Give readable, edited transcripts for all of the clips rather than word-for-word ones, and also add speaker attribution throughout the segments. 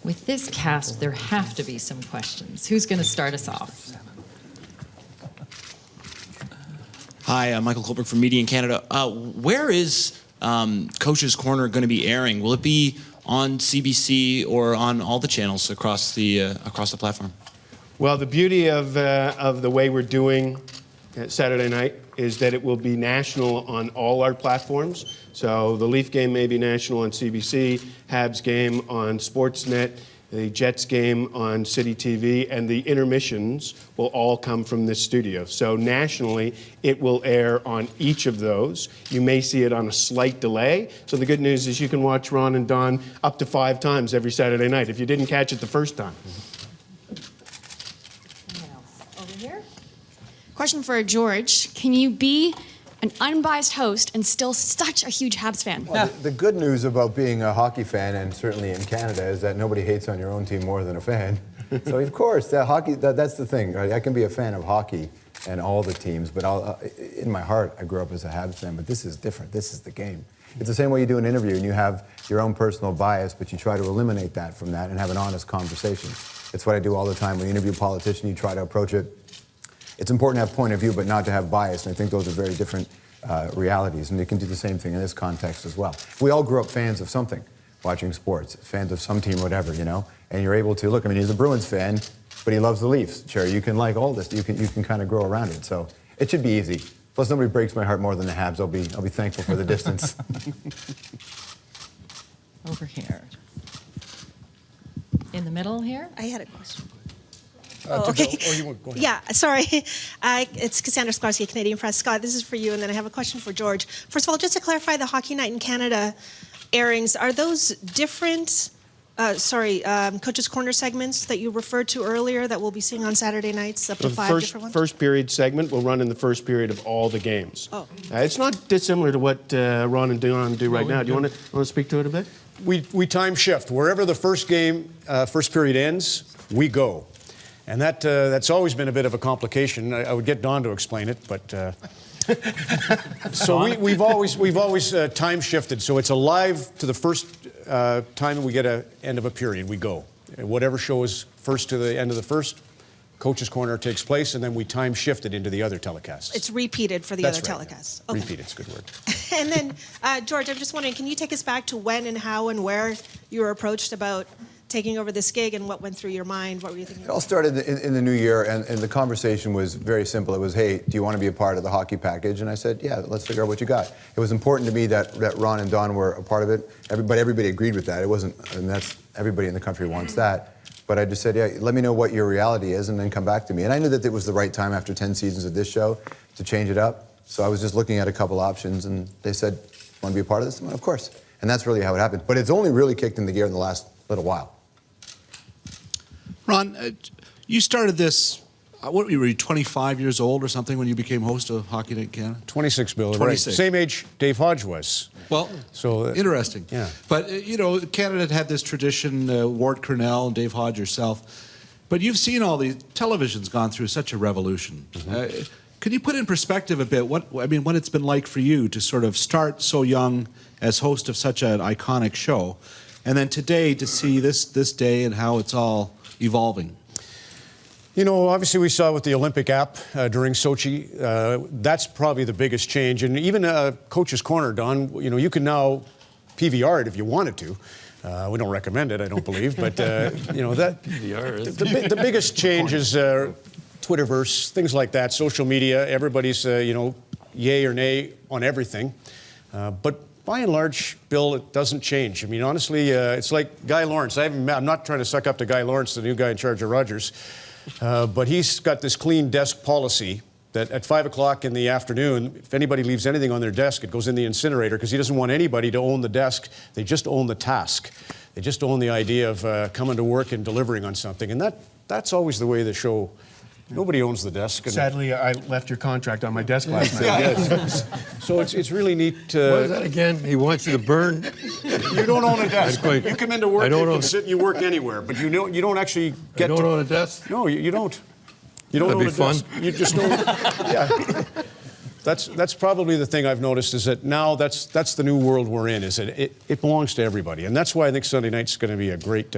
Speaker 1: With this cast, there have to be some questions. Who's going to start us off?
Speaker 2: Hi, I'm Michael Colberg from Media in Canada. Where is Coach's Corner going to be airing? Will it be on CBC or on all the channels across the platform?
Speaker 3: Well, the beauty of the way we're doing Saturday night is that it will be national on all our platforms. So the Leaf game may be national on CBC, Habs game on Sportsnet, the Jets game on City TV, and the intermissions will all come from this studio. So nationally, it will air on each of those. You may see it on a slight delay. So the good news is you can watch Ron and Don up to 5 times every Saturday night if you didn't catch it the first time.
Speaker 1: Anyone else? Over here?
Speaker 4: Question for George. Can you be an unbiased host and still such a huge Habs fan?
Speaker 5: Well, the good news about being a hockey fan, and certainly in Canada, is that nobody hates on your own team more than a fan. So, of course, that's the thing, right? I can be a fan of hockey and all the teams, but in my heart, I grew up as a Habs fan, but this is different. This is the game. It's the same way you do an interview, and you have your own personal bias, but you try to eliminate that from that and have an honest conversation. It's what I do all the time. When you interview a politician, you try to approach it. It's important to have point of view, but not to have bias, and I think those are very different realities, and you can do the same thing in this context as well. We all grew up fans of something, watching sports, fans of some team, whatever, you know, and you're able to look. I mean, he's a Bruins fan, but he loves the Leafs. Sure, you can like all this. You can kind of grow around it. So it should be easy. Plus, nobody breaks my heart more than the Habs. I'll be thankful for the distance.
Speaker 1: Over here. In the middle here?
Speaker 6: I had a question. Okay.
Speaker 7: Go ahead.
Speaker 6: Yeah, sorry. It's Cassandra Sklarski, Canadian Press. Scott, this is for you, and then I have a question for George. First of all, just to clarify, the Hockey Night in Canada airings, are those different, Coach's Corner segments that you referred to earlier that we'll be seeing on Saturday nights, up to 5 different ones?
Speaker 3: First period segment will run in the first period of all the games.
Speaker 6: Oh.
Speaker 3: It's not dissimilar to what Ron and Don do right now. Do you want to speak to it a bit?
Speaker 7: We time shift. Wherever the first period ends, we go. And that's always been a bit of a complication. I would get Don to explain it, but so we've always time shifted. So it's a live to the first time we get an end of a period, we go. Whatever show is first to the end of the first, Coach's Corner takes place, and then we time shift it into the other telecasts.
Speaker 6: It's repeated for the
Speaker 7: That's
Speaker 6: other
Speaker 7: right,
Speaker 6: telecasts.
Speaker 7: Yeah.
Speaker 6: Okay.
Speaker 7: Repeated's a good word.
Speaker 6: And then, George, I'm just wondering, can you take us back to when and how and where you were approached about taking over this gig, and what went through your mind? What were you thinking?
Speaker 5: It all started in the new year, and the conversation was very simple. It was, hey, do you want to be a part of the hockey package? And I said, yeah, let's figure out what you got. It was important to me that Ron and Don were a part of it. Everybody agreed with that. It wasn't, and that's, everybody in the country wants that. But I just said, yeah, let me know what your reality is, and then come back to me. And I knew that it was the right time after 10 seasons of this show to change it up. So I was just looking at a couple options, and they said, want to be a part of this? I went, of course. And that's really how it happened. But it's only really kicked into gear in the last little while.
Speaker 8: Ron, you started this, what were you, 25 years old or something when you became host of Hockey Night in Canada?
Speaker 7: 26, Bill.
Speaker 8: 26.
Speaker 7: Right. Same age Dave Hodge was.
Speaker 8: Well,
Speaker 7: so
Speaker 8: interesting.
Speaker 7: Yeah.
Speaker 8: But, you know, Canada had this tradition, Ward Cornell and Dave Hodge yourself. But you've seen all these, television's gone through such a revolution. Mm-hmm. Could you put in perspective a bit, what it's been like for you to sort of start so young as host of such an iconic show, and then today to see this day and how it's all evolving?
Speaker 7: You know, obviously we saw with the Olympic app during Sochi, that's probably the biggest change. And even Coach's Corner, Don, you know, you can now PVR it if you wanted to. We don't recommend it, I don't believe, but you know, that PVR is the biggest change is Twitterverse, things like that, social media. Everybody's you know, yay or nay on everything, but by and large, Bill, it doesn't change. I mean, honestly, it's like Guy Lawrence. I'm not trying to suck up to Guy Lawrence, the new guy in charge of Rogers, but he's got this clean desk policy that at 5 o'clock in the afternoon, if anybody leaves anything on their desk, it goes in the incinerator, because he doesn't want anybody to own the desk. They just own the task. They just own the idea of coming to work and delivering on something. And that's always the way the show. Nobody owns the desk.
Speaker 3: Sadly, I left your contract on my desk last night.
Speaker 7: Yes. So it's really neat.
Speaker 9: What is that again? He wants you to burn?
Speaker 7: You don't own a desk. You come into work, you can sit and you work anywhere, but you don't actually get.
Speaker 9: You don't own a desk?
Speaker 7: No, you don't. You don't
Speaker 9: That'd
Speaker 7: own
Speaker 9: be
Speaker 7: a
Speaker 9: fun.
Speaker 7: desk. You just don't. Yeah. That's probably the thing I've noticed, is that now that's the new world we're in. Is that it belongs to everybody, and that's why I think Sunday night's going to be a great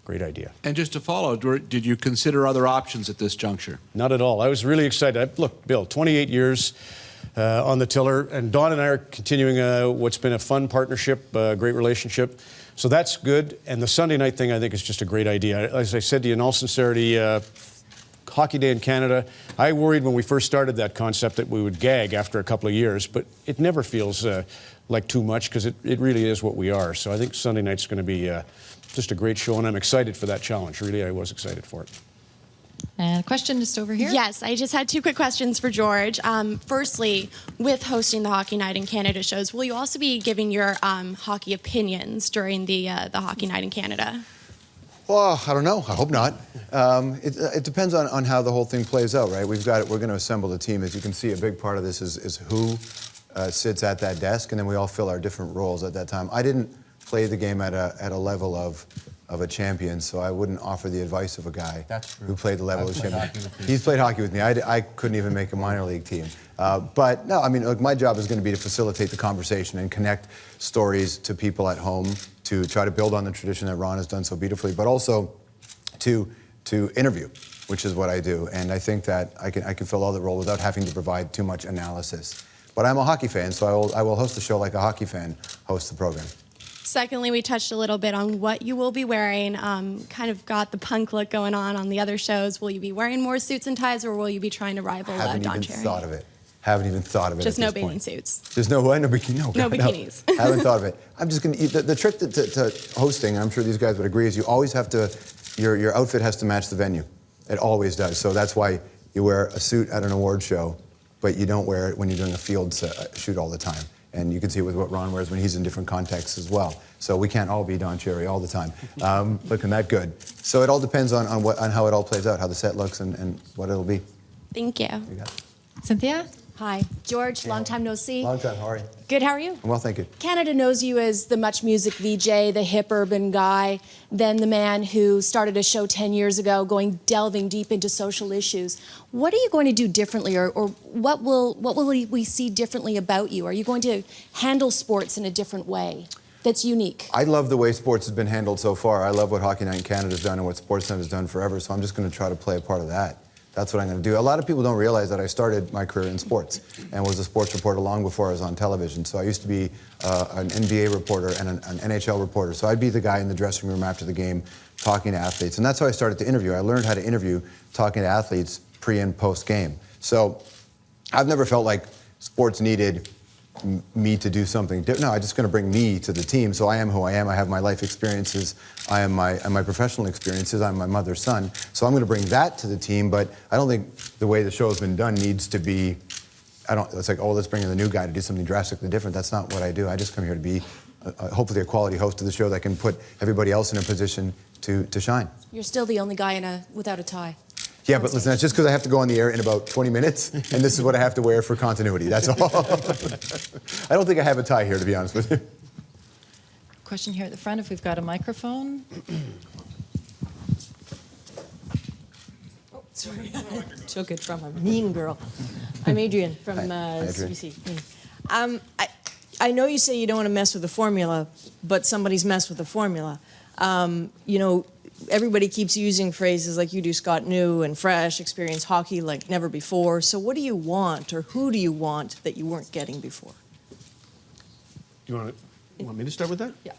Speaker 7: Great idea.
Speaker 8: And just to follow, did you consider other options at this juncture?
Speaker 7: Not at all. I was really excited. Look, Bill, 28 years on the tiller, and Don and I are continuing what's been a fun partnership, great relationship. So that's good. And the Sunday night thing, I think, is just a great idea. As I said to you, in all sincerity, Hockey Day in Canada, I worried when we first started that concept that we would gag after a couple of years, but it never feels like too much because it really is what we are. So I think Sunday night's going to be just a great show, and I'm excited for that challenge. Really, I was excited for it.
Speaker 1: And a question just over here.
Speaker 10: Yes, I just had two quick questions for George. Firstly, with hosting the Hockey Night in Canada shows, will you also be giving your hockey opinions during the Hockey Night in Canada?
Speaker 5: Well, I don't know. I hope not. It depends on how the whole thing plays out, right? We're going to assemble the team. As you can see, a big part of this is who sits at that desk, and then we all fill our different roles at that time. I didn't play the game at a level of a champion, so I wouldn't offer the advice of a guy who played the level of champion. He's played hockey with me. I couldn't even make a minor league team. But no, I mean, look, my job is going to be to facilitate the conversation and connect stories to people at home, to try to build on the tradition that Ron has done so beautifully, but also to interview, which is what I do. And I think that I can fill all the role without having to provide too much analysis. But I'm a hockey fan, so I will host the show like a hockey fan hosts the program.
Speaker 10: Secondly, we touched a little bit on what you will be wearing. Kind of got the punk look going on the other shows. Will you be wearing more suits and ties, or will you be trying to rival Don Cherry?
Speaker 5: Haven't even thought of it. Haven't even thought of it.
Speaker 10: Just
Speaker 5: at
Speaker 10: no
Speaker 5: this
Speaker 10: bathing
Speaker 5: point.
Speaker 10: suits.
Speaker 5: There's no what? No bikini.
Speaker 10: No bikinis.
Speaker 5: No, haven't thought of it. I'm just going to. The trick to hosting, I'm sure these guys would agree, is you always have to. Your outfit has to match the venue. It always does. So that's why you wear a suit at an award show, but you don't wear it when you're doing a field shoot all the time. And you can see it with what Ron wears when he's in different contexts as well. So we can't all be Don Cherry all the time, looking that good. So it all depends on how it all plays out, how the set looks, and what it'll be.
Speaker 10: Thank you.
Speaker 5: You got it.
Speaker 1: Cynthia?
Speaker 11: Hi, George, long time no see.
Speaker 5: Long time, how are you?
Speaker 11: Good, how are you?
Speaker 5: Well, thank you.
Speaker 11: Canada knows you as the much music VJ, the hip urban guy, then the man who started a show 10 years ago delving deep into social issues. What are you going to do differently, or what will we see differently about you? Are you going to handle sports in a different way that's unique?
Speaker 5: I love the way sports has been handled so far. I love what Hockey Night in Canada has done and what Sportsnet has done forever, so I'm just going to try to play a part of that. That's what I'm going to do. A lot of people don't realize that I started my career in sports and was a sports reporter long before I was on television. So I used to be an NBA reporter and an NHL reporter. So I'd be the guy in the dressing room after the game talking to athletes. And that's how I started to interview. I learned how to interview talking to athletes pre and post game. So I've never felt like sports needed me to do something different. No, I'm just going to bring me to the team. So I am who I am. I have my life experiences. I am my professional experiences. I'm my mother's son. So I'm going to bring that to the team. But I don't think the way the show has been done needs to be. It's like, oh, let's bring in the new guy to do something drastically different. That's not what I do. I just come here to be, hopefully, a quality host of the show that can put everybody else in a position to shine.
Speaker 11: You're still the only guy without a tie.
Speaker 5: Yeah, but listen, that's just because I have to go on the air in about 20 minutes, and this is what I have to wear for continuity. That's all. I don't think I have a tie here, to be honest with you.
Speaker 1: Question here at the front, if we've got a microphone.
Speaker 12: Oh, sorry. Took it from a mean girl. I'm Adrian from
Speaker 5: Adrian.
Speaker 12: CBC. I know you say you don't want to mess with the formula, but somebody's messed with the formula. You know, everybody keeps using phrases like you do, Scott, new and fresh, experience hockey like never before. So what do you want, or who do you want that you weren't getting before?
Speaker 3: You want me to start with that?
Speaker 12: Yeah.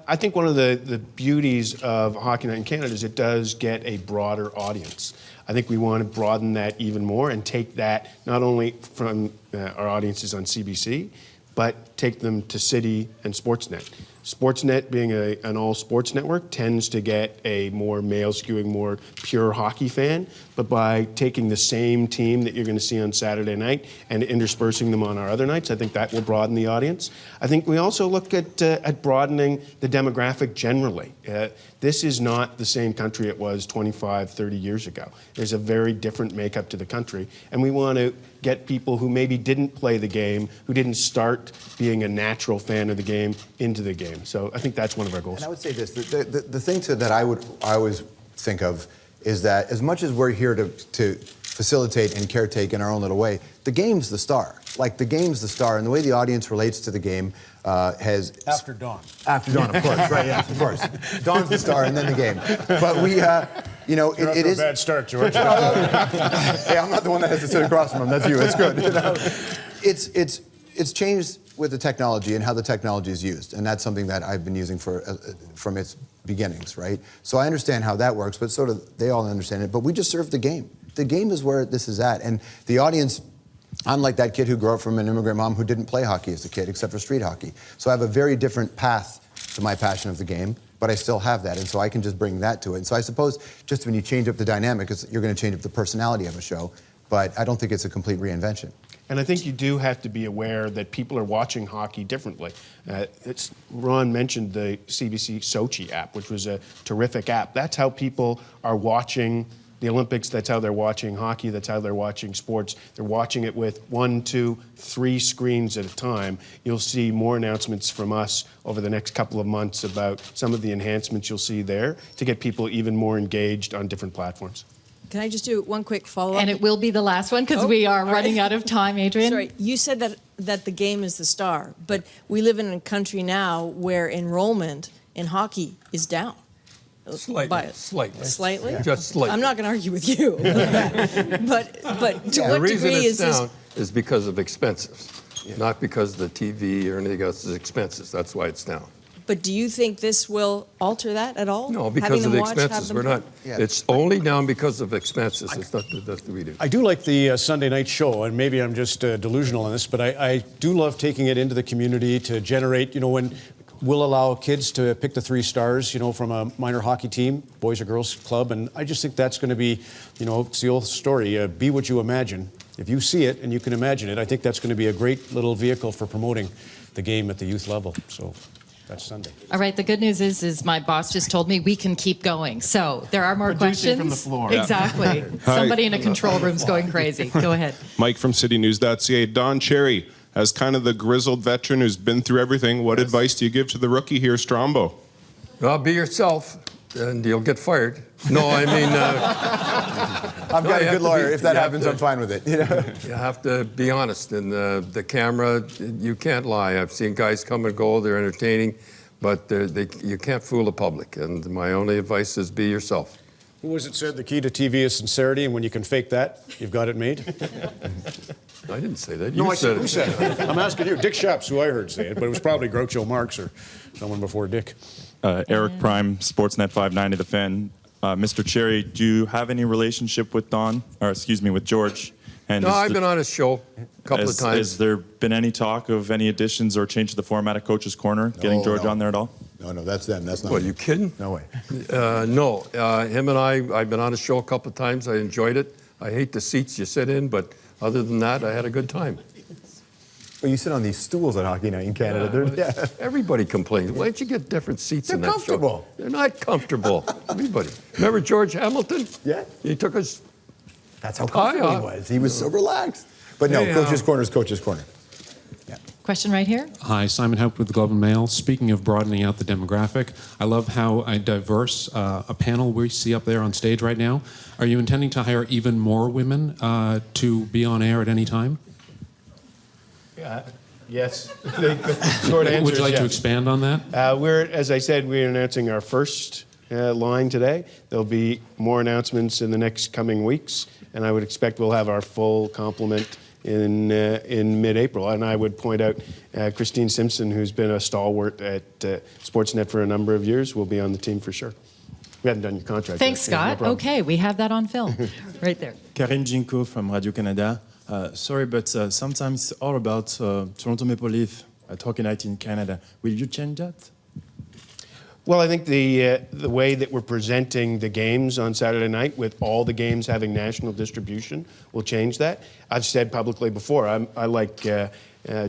Speaker 3: I think one of the beauties of Hockey Night in Canada is it does get a broader audience. I think we want to broaden that even more and take that not only from our audiences on CBC, but take them to City and Sportsnet. Sportsnet, being an all-sports network, tends to get a more male-skewing, more pure hockey fan. But by taking the same team that you're going to see on Saturday night and interspersing them on our other nights, I think that will broaden the audience. I think we also look at broadening the demographic generally. This is not the same country it was 25, 30 years ago. There's a very different makeup to the country. And we want to get people who maybe didn't play the game, who didn't start being a natural fan of the game, into the game. So I think that's one of our goals.
Speaker 5: And I would say this, the thing that I always think of is that as much as we're here to facilitate and caretake in our own little way. The game's the star. Like, the game's the star, and the way the audience relates to the game has...
Speaker 7: After dawn.
Speaker 5: After dawn, of course, right, yes, of course. Dawn's the star, and then the game. But we, you know, it is...
Speaker 7: a bad start, George.
Speaker 5: Hey, I'm not the one that has to sit across from him. That's you. It's good. You know? It's changed with the technology and how the technology is used, and that's something that I've been using from its beginnings, right? So I understand how that works, but sort of they all understand it. But we just serve the game. The game is where this is at, and the audience. I'm like that kid who grew up from an immigrant mom who didn't play hockey as a kid, except for street hockey. So I have a very different path to my passion of the game, but I still have that, and so I can just bring that to it. And so I suppose just when you change up the dynamic, you're going to change up the personality of a show, but I don't think it's a complete reinvention.
Speaker 3: And I think you do have to be aware that people are watching hockey differently. Ron mentioned the CBC Sochi app, which was a terrific app. That's how people are watching the Olympics. That's how they're watching hockey. That's how they're watching sports. They're watching it with 1, 2, 3 screens at a time. You'll see more announcements from us over the next couple of months about some of the enhancements you'll see there to get people even more engaged on different platforms.
Speaker 12: Can I just do one quick follow-up?
Speaker 1: And it will be the last one because we are running out of time, Adrian.
Speaker 12: Sorry, you said that the game is the star, but we live in a country now where enrollment in hockey is down.
Speaker 9: Slightly.
Speaker 12: Slightly?
Speaker 9: Just slightly.
Speaker 12: I'm not going to argue with you. but to
Speaker 9: The
Speaker 12: what
Speaker 9: reason
Speaker 12: degree
Speaker 9: it's
Speaker 12: is this?
Speaker 9: down is because of expenses, not because of the TV or anything else. It's expenses. That's why it's down.
Speaker 12: But do you think this will alter that at all?
Speaker 9: No,
Speaker 12: Having
Speaker 9: because of
Speaker 12: them
Speaker 9: the
Speaker 12: watch, have
Speaker 9: expenses.
Speaker 12: them
Speaker 9: We're
Speaker 12: play?
Speaker 9: not. It's only down because of expenses. It's not that we do.
Speaker 7: I do like the Sunday night show, and maybe I'm just delusional on this, but I do love taking it into the community to generate, you know, when we'll allow kids to pick the 3 stars, you know, from a minor hockey team, boys or girls club, and I just think that's going to be, you know, it's the old story, be what you imagine. If you see it and you can imagine it, I think that's going to be a great little vehicle for promoting the game at the youth level. So that's Sunday.
Speaker 1: All right, the good news is my boss just told me we can keep going. So there are more
Speaker 3: Producing
Speaker 1: questions.
Speaker 3: from the floor.
Speaker 1: Exactly. Somebody in a control room's going crazy. Go ahead.
Speaker 13: Mike from citynews.ca. Don Cherry, as kind of the grizzled veteran who's been through everything, what advice do you give to the rookie here, Strombo?
Speaker 9: Well, be yourself, and you'll get fired. No, I mean...
Speaker 5: I've got a good lawyer. If that happens, I'm fine with it. You know?
Speaker 9: You have to be honest. And the camera, you can't lie. I've seen guys come and go. They're entertaining, but you can't fool the public. And my only advice is be yourself.
Speaker 7: Who was it said the key to TV is sincerity, and when you can fake that, you've got it made?
Speaker 9: I didn't say that.
Speaker 7: No,
Speaker 9: You
Speaker 7: I said,
Speaker 9: it.
Speaker 7: who said it? I'm asking you. Dick Shapps, who I heard say it, but it was probably Groucho Marx or someone before Dick.
Speaker 14: Eric Prime, Sportsnet 590, The Fan. Mr. Cherry, do you have any relationship with with George? And
Speaker 9: No, I've been on his show a couple of times.
Speaker 14: Has there been any talk of any additions or change to the format of Coach's Corner, getting George on there at all?
Speaker 5: No, that's them. That's not
Speaker 9: What,
Speaker 5: me.
Speaker 9: you kidding?
Speaker 5: No way.
Speaker 9: No, him and I've been on his show a couple of times. I enjoyed it. I hate the seats you sit in, but other than that, I had a good time.
Speaker 5: Well, you sit on these stools at Hockey Night in Canada.
Speaker 9: Everybody complains. Why don't you get different seats
Speaker 5: They're
Speaker 9: in that
Speaker 5: comfortable.
Speaker 9: show? They're not comfortable. Everybody. Remember George Hamilton?
Speaker 5: Yeah.
Speaker 9: He took us.
Speaker 5: That's how comfortable he was. He was so relaxed. But no,
Speaker 9: Yeah.
Speaker 5: Coach's Corner is Coach's Corner.
Speaker 1: Question right here.
Speaker 15: Hi, Simon Haupt with the Globe and Mail. Speaking of broadening out the demographic, I love how diverse a panel we see up there on stage right now. Are you intending to hire even more women to be on air at any time?
Speaker 3: Yes. The short answer
Speaker 15: Would you like
Speaker 3: is
Speaker 15: to
Speaker 3: yes.
Speaker 15: expand on that?
Speaker 3: As I said, we're announcing our first line today. There'll be more announcements in the next coming weeks, and I would expect we'll have our full complement in mid-April. And I would point out Christine Simpson, who's been a stalwart at Sportsnet for a number of years, will be on the team for sure. We haven't done your contract
Speaker 1: Thanks,
Speaker 3: yet. Yeah, no
Speaker 1: Scott.
Speaker 3: problem.
Speaker 1: Okay, we have that on film. Right there.
Speaker 14: Karim Jinko from Radio-Canada. Sorry, but sometimes it's all about Toronto Maple Leaf at Hockey Night in Canada. Will you change that?
Speaker 3: Well, I think the way that we're presenting the games on Saturday night, with all the games having national distribution, will change that. I've said publicly before, I like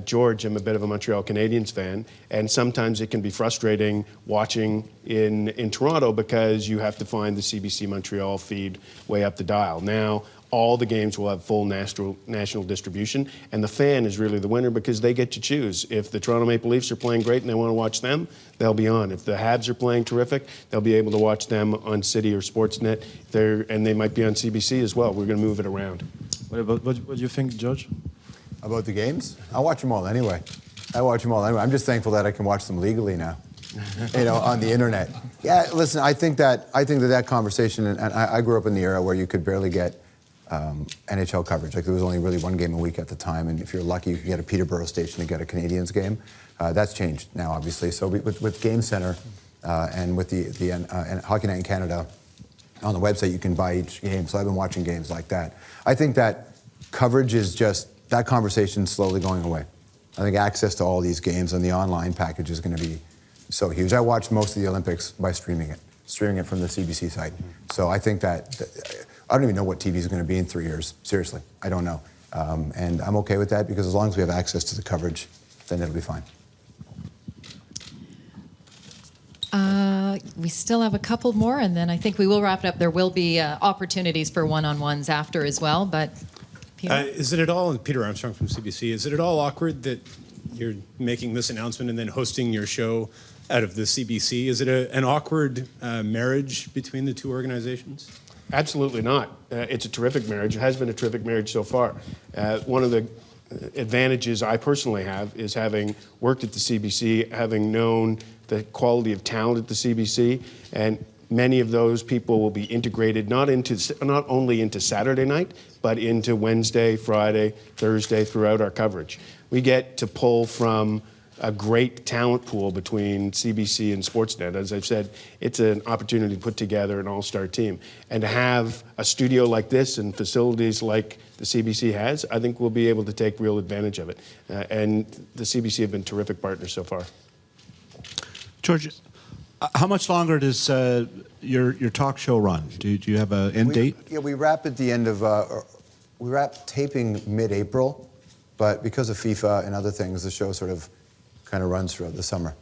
Speaker 3: George. I'm a bit of a Montreal Canadiens fan, and sometimes it can be frustrating watching in Toronto because you have to find the CBC Montreal feed way up the dial. Now, all the games will have full national distribution, and the fan is really the winner because they get to choose. If the Toronto Maple Leafs are playing great and they want to watch them, they'll be on. If the Habs are playing terrific, they'll be able to watch them on City or Sportsnet, and they might be on CBC as well. We're going to move it around.
Speaker 14: What do you think, George?
Speaker 5: About the games? I watch them all anyway. I'm just thankful that I can watch them legally now, on the internet. Yeah, listen, I think that conversation, and I grew up in the era where you could barely get NHL coverage. Like, there was only really one game a week at the time, and if you're lucky, you could get a Peterborough station to get a Canadiens game. That's changed now, obviously. So with Game Center and with the Hockey Night in Canada on the website, you can buy each game. So I've been watching games like that. I think that coverage is just, that conversation is slowly going away. I think access to all these games on the online package is going to be so huge. I watched most of the Olympics by streaming it from the CBC site. So I think that I don't even know what TV is going to be in 3 years. Seriously, I don't know. And I'm okay with that because as long as we have access to the coverage, then it'll be fine.
Speaker 1: We still have a couple more, and then I think we will wrap it up. There will be opportunities for one-on-ones after as well, but Peter?
Speaker 16: Is it at all, and Peter Armstrong from CBC, is it at all awkward that you're making this announcement and then hosting your show out of the CBC? Is it an awkward marriage between the two organizations?
Speaker 3: Absolutely not. It's a terrific marriage. It has been a terrific marriage so far. One of the advantages I personally have is having worked at the CBC, having known the quality of talent at the CBC, and many of those people will be integrated not only into Saturday night, but into Wednesday, Friday, Thursday throughout our coverage. We get to pull from a great talent pool between CBC and Sportsnet. As I've said, it's an opportunity to put together an all-star team. And to have a studio like this and facilities like the CBC has, I think we'll be able to take real advantage of it. And the CBC have been terrific partners so far.
Speaker 8: George, how much longer does your talk show run? Do you have an end date?
Speaker 5: Yeah, we wrap at the end of, we wrap taping mid-April, but because of FIFA and other things, the show sort of kind of runs throughout the summer.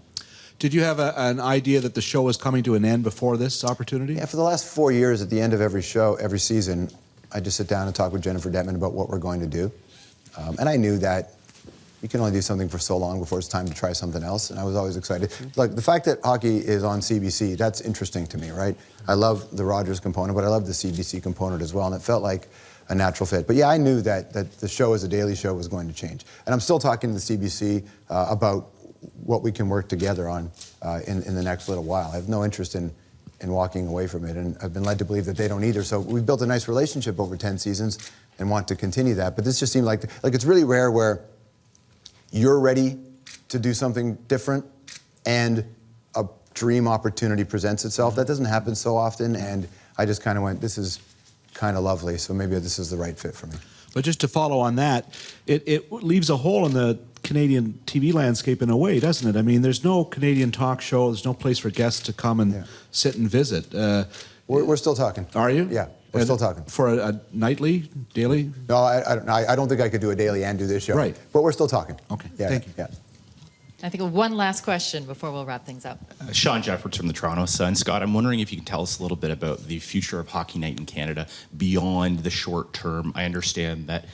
Speaker 8: Did you have an idea that the show was coming to an end before this opportunity?
Speaker 5: Yeah, for the last 4 years, at the end of every show, every season, I just sit down and talk with Jennifer Detman about what we're going to do. And I knew that you can only do something for so long before it's time to try something else, and I was always excited. Like, the fact that hockey is on CBC, that's interesting to me, right? I love the Rogers component, but I love the CBC component as well, and it felt like a natural fit. But yeah, I knew that the show as a daily show was going to change. And I'm still talking to the CBC about what we can work together on in the next little while. I have no interest in walking away from it, and I've been led to believe that they don't either. So we've built a nice relationship over 10 seasons and want to continue that. But this just seemed like it's really rare where you're ready to do something different and a dream opportunity presents itself. That doesn't happen so often, and I just kind of went, this is kind of lovely, so maybe this is the right fit for me.
Speaker 8: But just to follow on that, it leaves a hole in the Canadian TV landscape in a way, doesn't it? I mean, there's no Canadian talk show, there's no place for guests to come and sit and visit.
Speaker 5: We're still talking.
Speaker 8: Are you?
Speaker 5: Yeah, we're still talking.
Speaker 8: For a nightly, daily?
Speaker 5: No, I don't think I could do a daily and do this show.
Speaker 8: Right.
Speaker 5: But we're still talking.
Speaker 8: Okay,
Speaker 5: yeah,
Speaker 8: thank you.
Speaker 5: Yeah.
Speaker 1: I think one last question before we'll wrap things up.
Speaker 17: Sean Jeffords from the Toronto Sun. Scott, I'm wondering if you can tell us a little bit about the future of Hockey Night in Canada beyond the short term. I understand that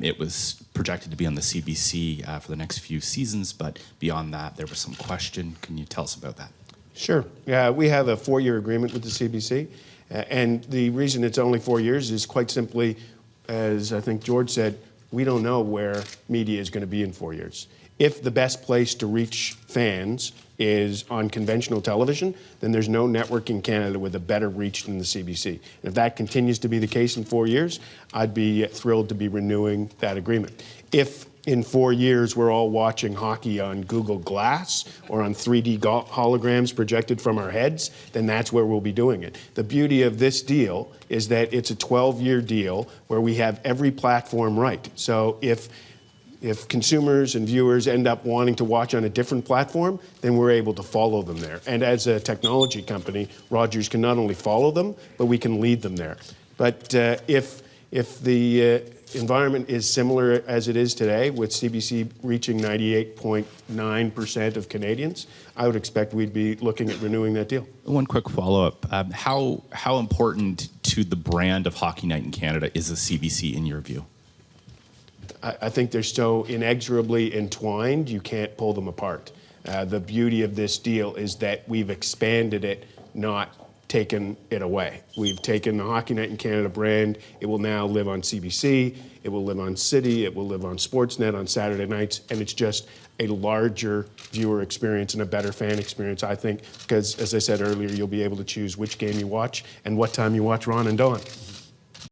Speaker 17: it was projected to be on the CBC for the next few seasons, but beyond that, there was some question. Can you tell us about that?
Speaker 3: Sure. Yeah, we have a 4-year agreement with the CBC, and the reason it's only 4 years is quite simply, as I think George said, we don't know where media is going to be in 4 years. If the best place to reach fans is on conventional television, then there's no network in Canada with a better reach than the CBC. And if that continues to be the case in 4 years, I'd be thrilled to be renewing that agreement. If in 4 years we're all watching hockey on Google Glass or on 3D holograms projected from our heads, then that's where we'll be doing it. The beauty of this deal is that it's a 12-year deal where we have every platform right. So if consumers and viewers end up wanting to watch on a different platform, then we're able to follow them there. And as a technology company, Rogers can not only follow them, but we can lead them there. But if the environment is similar as it is today, with CBC reaching 98.9% of Canadians, I would expect we'd be looking at renewing that deal.
Speaker 17: One quick follow-up. How important to the brand of Hockey Night in Canada is the CBC in your view?
Speaker 3: I think they're so inexorably entwined, you can't pull them apart. The beauty of this deal is that we've expanded it, not taken it away. We've taken the Hockey Night in Canada brand. It will now live on CBC. It will live on City. It will live on Sportsnet on Saturday nights. And it's just a larger viewer experience and a better fan experience, I think, because, as I said earlier, you'll be able to choose which game you watch and what time you watch Ron and Dawn.